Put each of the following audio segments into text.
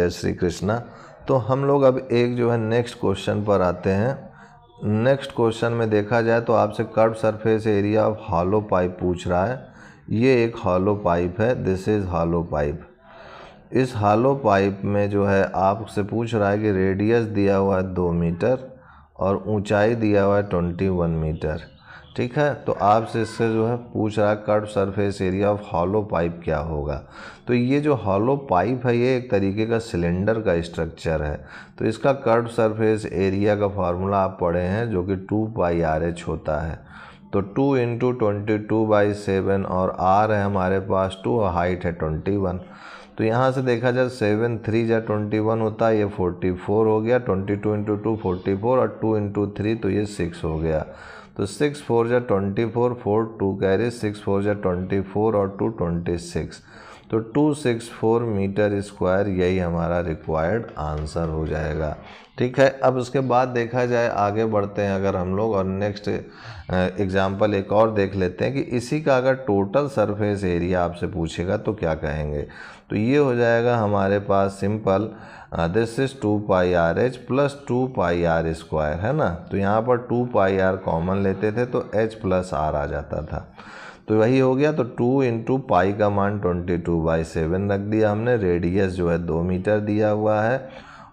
जय श्री कृष्णा। तो हम लोग अब एक जो है नेक्स्ट क्वेश्चन पर आते हैं। नेक्स्ट क्वेश्चन में देखा जाए तो आपसे curve surface area of hollow pipe पूछ रहा है। ये एक हॉलो पाइप है, दिस इज़ हॉलो पाइप। इस हॉलो पाइप में जो है आपसे पूछ रहा है कि रेडियस दिया हुआ है 2 मीटर और ऊंचाई दिया हुआ है 21 मीटर। ठीक है, तो आपसे इससे जो है पूछ रहा है curve surface area of hollow pipe क्या होगा। तो ये जो हॉलो पाइप है ये एक तरीके का सिलेंडर का स्ट्रक्चर है। तो इसका कर्व सरफेस एरिया का फार्मूला आप पढ़े हैं जो कि 2πRH होता है। तो 2 × 22/7 और R है हमारे पास 2 और हाइट है 21। तो यहाँ से देखा जाए 7 3 जा 21 होता है, ये 44 हो गया। 22 × 2 44 और 2 × 3 तो ये 6 हो गया। तो 6 4 जा 24, 4 2 कैरी, 6 4 जा 24 और 2 26। तो 264 मीटर स्क्वायर यही हमारा रिक्वायर्ड आंसर हो जाएगा। ठीक है, अब उसके बाद देखा जाए आगे बढ़ते हैं अगर हम लोग और नेक्स्ट एग्जांपल एक और देख लेते हैं कि इसी का अगर टोटल सरफेस एरिया आपसे पूछेगा तो क्या कहेंगे। तो ये हो जाएगा हमारे पास simple, this is 2πRH plus 2πR² है ना। तो यहाँ पर 2πR कॉमन लेते थे तो H प्लस R आ जाता था। तो वही हो गया। तो 2 × पाई का मान 22/7 रख दिया हमने। रेडियस जो है 2 मीटर दिया हुआ है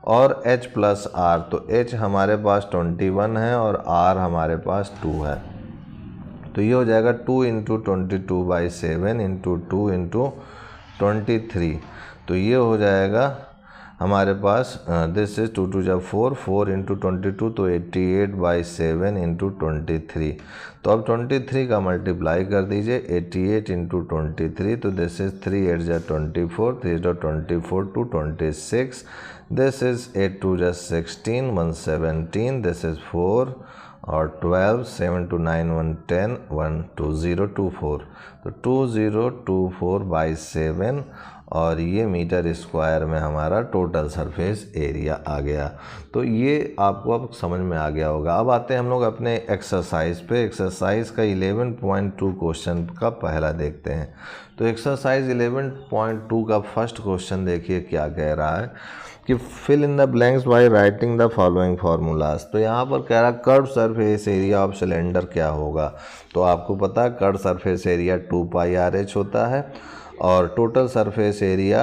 और H प्लस R, तो H हमारे पास 21 है और R हमारे पास 2 है। तो ये हो जाएगा 2 × 22/7 × 2 × 23। तो ये हो जाएगा हमारे पास दिस इज 2 2 जा 4, 4 × 22 तो 88/7 × 23। तो अब 23 का मल्टीप्लाई कर दीजिए 88 × 23। तो दिस इज 3 8 जा 24, 3 24 2 26। दिस इज 8 2 जा 16, 1 17। दिस इज 4 और 12, 7 2 9 1 10, 1 2 0 2 4। तो 2024/7 और ये मीटर स्क्वायर में हमारा टोटल सरफेस एरिया आ गया। तो ये आपको अब समझ में आ गया होगा। अब आते हैं हम लोग अपने एक्सरसाइज पे। एक्सरसाइज का 11.2 क्वेश्चन का पहला देखते हैं। तो एक्सरसाइज 11.2 का फर्स्ट क्वेश्चन देखिए क्या कह रहा है कि fill in the blanks by writing the following formulas. तो यहाँ पर कह रहा है curve surface area of cylinder क्या होगा। तो आपको पता है कर्व सरफेस एरिया 2πRH होता है और टोटल सरफेस एरिया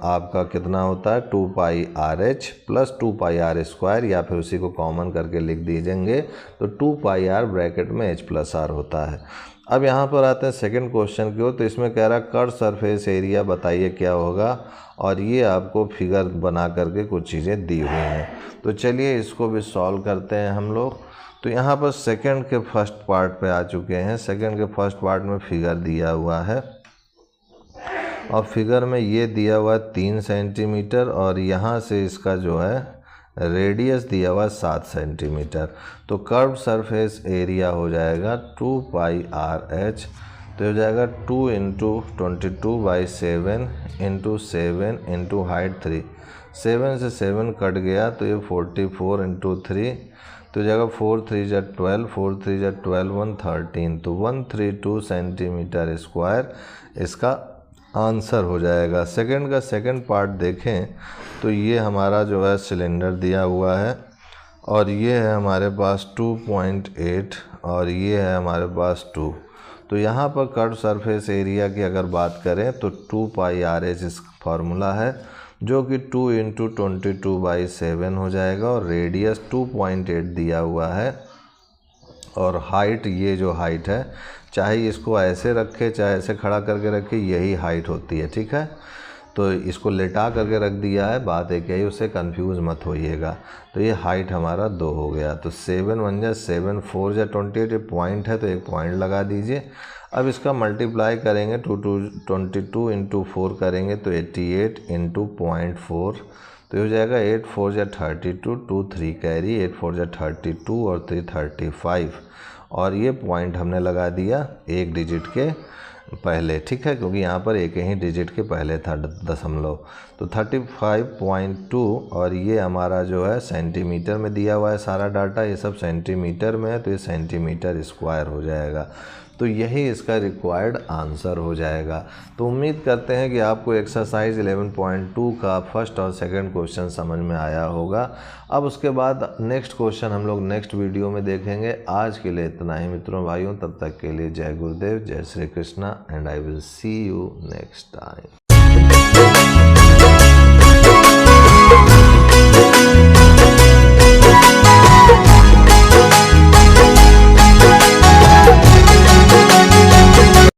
आपका कितना होता है 2πRH प्लस 2πR², या फिर उसी को कॉमन करके लिख दीजिएंगे तो 2πR ब्रैकेट में H प्लस R होता है। अब यहाँ पर आते हैं सेकंड क्वेश्चन की ओर। तो इसमें कह रहा है कर्व सरफेस एरिया बताइए क्या होगा, और ये आपको फिगर बना करके कुछ चीज़ें दी हुई हैं। तो चलिए इसको भी सॉल्व करते हैं हम लोग। तो यहाँ पर सेकंड के फर्स्ट पार्ट पे आ चुके हैं। सेकंड के फर्स्ट पार्ट में फिगर दिया हुआ है और फिगर में ये दिया हुआ है 3 सेंटीमीटर और यहाँ से इसका जो है रेडियस दिया हुआ है 7 सेंटीमीटर। तो कर्व सरफेस एरिया हो जाएगा 2πRH। तो हो जाएगा 2 × 22/7 × 7 × हाइट 3। 7 से 7 कट गया तो ये 44 × 3। तो जगह 4 3 जा 12, 4 3 जा 12, 1 13। तो 132 सेंटीमीटर स्क्वायर इसका आंसर हो जाएगा। सेकंड का सेकंड पार्ट देखें तो ये हमारा जो है सिलेंडर दिया हुआ है और ये है हमारे पास 2.8 और ये है हमारे पास 2। तो यहाँ पर कर्व सरफेस एरिया की अगर बात करें तो 2πRH इस फार्मूला है जो कि 2 × 22/7 हो जाएगा और रेडियस 2.8 दिया हुआ है और हाइट, ये जो हाइट है चाहे इसको ऐसे रखे चाहे ऐसे खड़ा करके रखे यही हाइट होती है। ठीक है, तो इसको लेटा करके रख दिया है, बात है क्या ही, उससे कंफ्यूज मत होइएगा। तो ये हाइट हमारा 2 हो गया। तो 7 1 जा 7, 4 जा 28, ये पॉइंट है तो एक पॉइंट लगा दीजिए। अब इसका मल्टीप्लाई करेंगे 22 × 4 करेंगे तो 88 × 0.4। तो ये हो जाएगा 8 4 जा 32, 2 3 कैरी, 8 4 जा 32 और 3 35 और ये पॉइंट हमने लगा दिया एक डिजिट के पहले, ठीक है, क्योंकि यहाँ पर एक ही डिजिट के पहले था दशमलव। तो 35.2 और ये हमारा जो है सेंटीमीटर में दिया हुआ है सारा डाटा, ये सब सेंटीमीटर में है, तो ये सेंटीमीटर स्क्वायर हो जाएगा। तो यही इसका रिक्वायर्ड आंसर हो जाएगा। तो उम्मीद करते हैं कि आपको एक्सरसाइज 11.2 का फर्स्ट और सेकंड क्वेश्चन समझ में आया होगा। अब उसके बाद नेक्स्ट क्वेश्चन हम लोग नेक्स्ट वीडियो में देखेंगे। आज के लिए इतना ही मित्रों भाइयों, तब तक के लिए जय गुरुदेव, जय Shri Krishna, and I will see you next time.